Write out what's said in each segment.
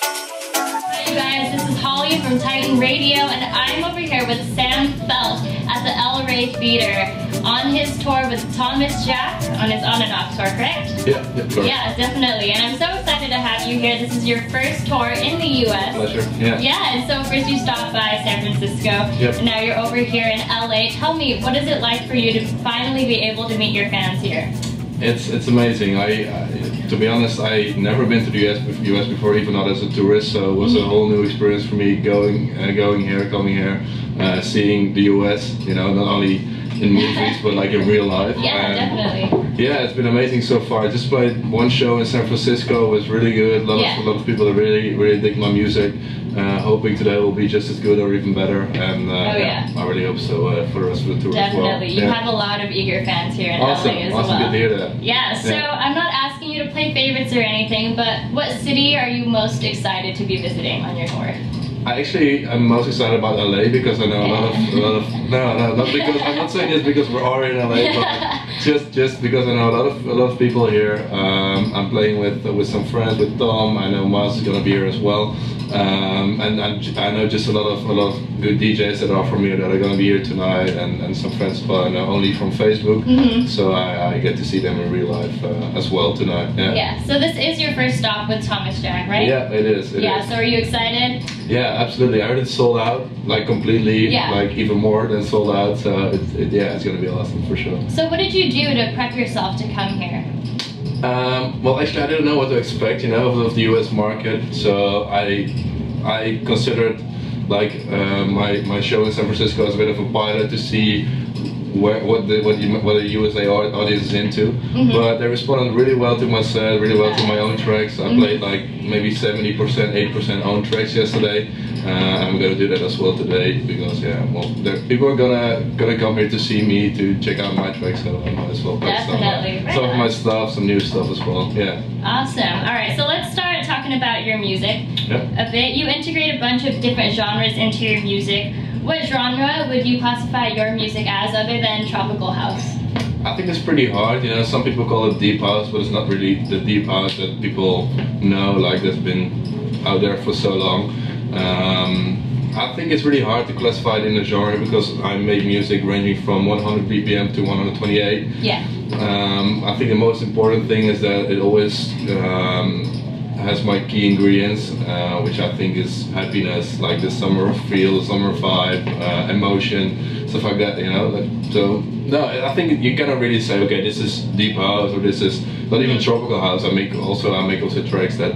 Hi you guys, this is Holly from Titan Radio, and I'm over here with Sam Feldt at the Rey Theatre on his tour with Thomas Jack on his On and Off tour, correct? Yeah, correct. Yeah, definitely. And I'm so excited to have you here. This is your first tour in the US. Pleasure. Yeah. Yeah, and so first you stopped by San Francisco, and now you're over here in LA. Tell me, what is it like for you to finally be able to meet your fans here? It's amazing. To be honest, I never been to the US before, even not as a tourist. So it was a whole new experience for me coming here, seeing the US. You know, not only in movies but like in real life. Yeah, definitely. Yeah, it's been amazing so far. I just played one show in San Francisco. It was really good. A lot of people that really dig my music. Hoping today will be just as good or even better, and I really hope so for the rest of the tour definitely. as well. Definitely, you have a lot of eager fans here in LA as well. Awesome, good to hear that. Yeah, so I'm not asking you to play favorites or anything, but what city are you most excited to be visiting on your tour? I'm most excited about LA because I know a lot of no, not because I'm not saying this because we're already in LA, but just because I know a lot of people here. I'm playing with some friends, with Tom. I know Miles is gonna be here as well, and I know just a lot of good DJs that are from here that are gonna be here tonight, and some friends but I know only from Facebook. So I get to see them in real life as well tonight. Yeah. So this is your first stop with Thomas Jack, right? Yeah, it is. It is. So are you excited? Yeah, absolutely. I heard it's sold out, like completely, like even more than sold out. So it's gonna be awesome for sure. So what did you do to prep yourself to come here? Well, actually, I didn't know what to expect, you know, of the US market. So I considered like my show in San Francisco as a bit of a pilot to see what the USA audience is into. But they responded really well to my set, really well to my own tracks. I played like maybe 70%, 80% own tracks yesterday. I'm gonna do that as well today because people are gonna come here to see me, to check out my tracks, so I might as well play some of my stuff, some new stuff as well. Yeah. Awesome. All right, so let's start talking about your music a bit. You integrate a bunch of different genres into your music. What genre would you classify your music as other than tropical house? I think it's pretty hard, you know, some people call it deep house, but it's not really the deep house that people know, like that's been out there for so long. I think it's really hard to classify it in a genre because I make music ranging from 100 BPM to 128. Yeah. I think the most important thing is that it always has my key ingredients, which I think is happiness, like the summer feel, summer vibe, emotion, stuff like that, you know. So no, I think you cannot really say, okay, this is deep house or this is not even tropical house. I make also tracks that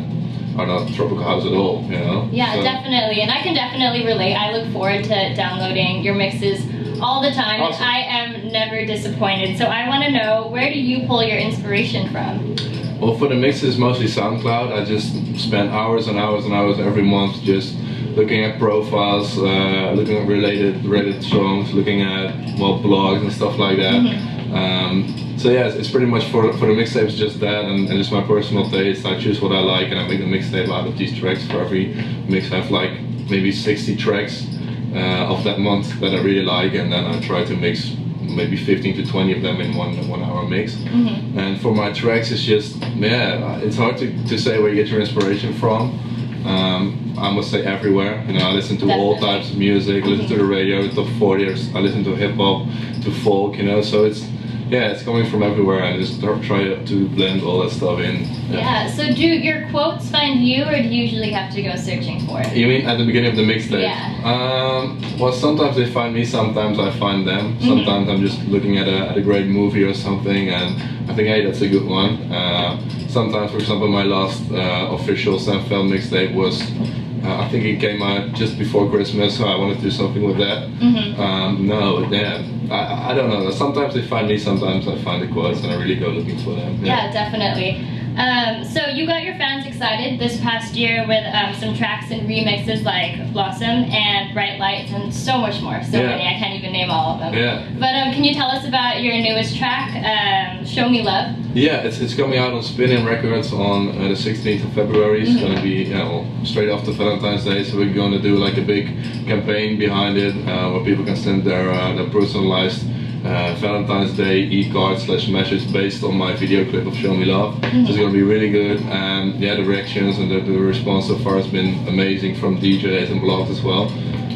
are not tropical house at all, you know. Yeah, so. Definitely, and I can definitely relate. I look forward to downloading your mixes all the time. Awesome. I am never disappointed. So I want to know, where do you pull your inspiration from? Well, for the mixes, mostly SoundCloud. I just spend hours and hours and hours every month just looking at profiles, looking at related songs, looking at blogs and stuff like that. So yeah, it's pretty much for the mixtapes just that, and just my personal taste. I choose what I like and I make a mixtape out of these tracks. For every mix I have like maybe 60 tracks of that month that I really like, and then I try to mix maybe 15 to 20 of them in one hour mix. And for my tracks, it's just, it's hard to say where you get your inspiration from. I must say everywhere. You know, I listen to all types of music, listen to the radio, top 40, I listen to hip hop, to folk, you know, so it's coming from everywhere, and just try to blend all that stuff in. Yeah, so do your quotes find you, or do you usually have to go searching for it? You mean at the beginning of the mixtape? Yeah. Well, sometimes they find me, sometimes I find them. Sometimes I'm just looking at a great movie or something, and I think, hey, that's a good one. Sometimes, for example, my last official Sam Feldt mixtape was, I think it came out just before Christmas, so I wanted to do something with that. I don't know. Sometimes they find me, sometimes I find the quotes, and I really go looking for them. Yeah, definitely. So you got your fans excited this past year with some tracks and remixes like Blossom and Bright Lights and so much more. So many, I can't even name all of them. But can you tell us about your newest track, Show Me Love? Yeah, it's coming out on Spinning Records on the 16th of February. It's going to be straight after Valentine's Day, so we're going to do like a big campaign behind it where people can send their personalized Valentine's Day e-card / message based on my video clip of Show Me Love. It's going to be really good, and yeah, the reactions and the response so far has been amazing from DJs and blogs as well.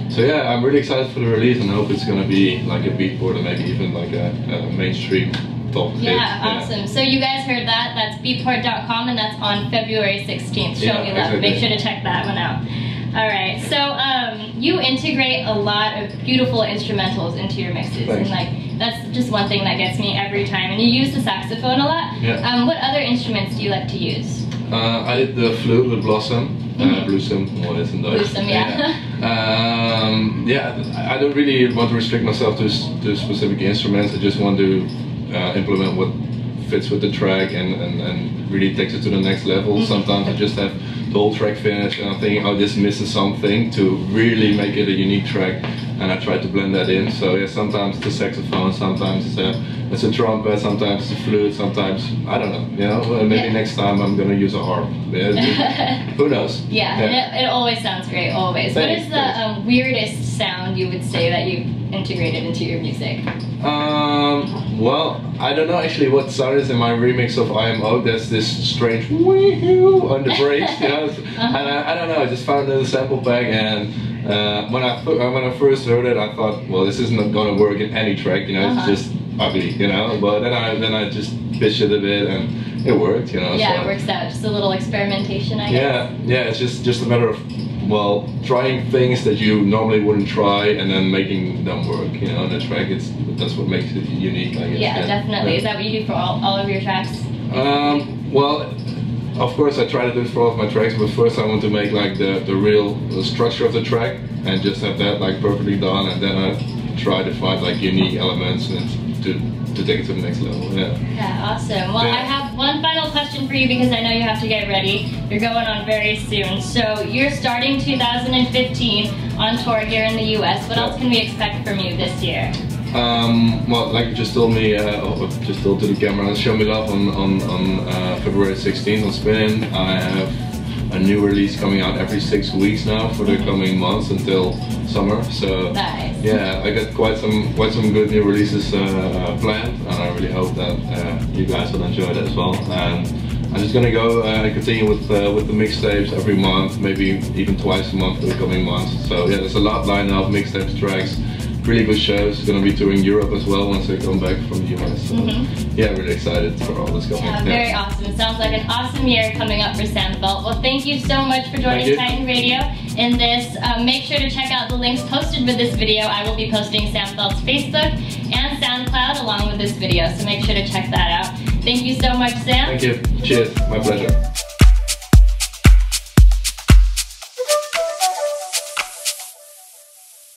So yeah, I'm really excited for the release, and I hope it's going to be like a beatport or maybe even like a mainstream top hit. Awesome. So you guys heard that. That's beatport.com, and that's on February 16th. Show Me Love. Exactly. Make sure to check that one out. Alright, so you integrate a lot of beautiful instrumentals into your mixes. Thanks. And like that's just one thing that gets me every time. And you use the saxophone a lot. Yeah. What other instruments do you like to use? I did the flute with Blossom. Bloesem, what is in Dutch? Bloesem, yeah. I don't really want to restrict myself to specific instruments. I just want to implement what fits with the track and really takes it to the next level. Sometimes I just have the whole track finished and I'm thinking, oh, this misses something to really make it a unique track, and I try to blend that in. So yeah, sometimes it's a saxophone, sometimes it's a trumpet, sometimes it's a flute, sometimes, I don't know, you know, maybe next time I'm gonna use a harp. Who knows? Yeah. It always sounds great, always. Thanks, what is the weirdest sound you would say that you integrated into your music? Well, I don't know actually what sound is in my remix of IMO. There's this strange wee-hoo on the brakes, you know, and I don't know, I just found it in the sample pack, and when I first heard it, I thought, well, this isn't gonna work in any track, you know, it's just ugly, you know, but then I just pitched it a bit and it worked, you know. Yeah, so it works out, just a little experimentation, I guess. Yeah, it's just a matter of, well, trying things that you normally wouldn't try and then making them work, you know, on the track. That's what makes it unique, I guess. Yeah, definitely. Is that what you do for all of your tracks? Well, of course I try to do it for all of my tracks, but first I want to make like the real structure of the track and just have that like perfectly done, and then I try to find like unique elements and to take it to the next level. Yeah, awesome. Well, I have one final question for you because I know you have to get ready. You're going on very soon. So you're starting 2015 on tour here in the US. What else can we expect from you this year? Well, like you just told me, just told to the camera, Show Me Love on February 16th on Spin. I have a new release coming out every 6 weeks now for the coming months until summer. So nice. Yeah, I got quite some good new releases planned, and I really hope that you guys will enjoy that as well. And I'm just gonna go continue with the mixtapes every month, maybe even twice a month for the coming months. So yeah, there's a lot lined up, mixtapes, tracks. Really good shows. Going to be touring Europe as well once I come back from the US. So, yeah, really excited for all this coming. Yeah, very awesome. It sounds like an awesome year coming up for Sam Feldt. Well, thank you so much for joining Titan Radio in this. Make sure to check out the links posted with this video. I will be posting Sam Feldt's Facebook and SoundCloud along with this video, so make sure to check that out. Thank you so much, Sam. Thank you. Cheers. My pleasure.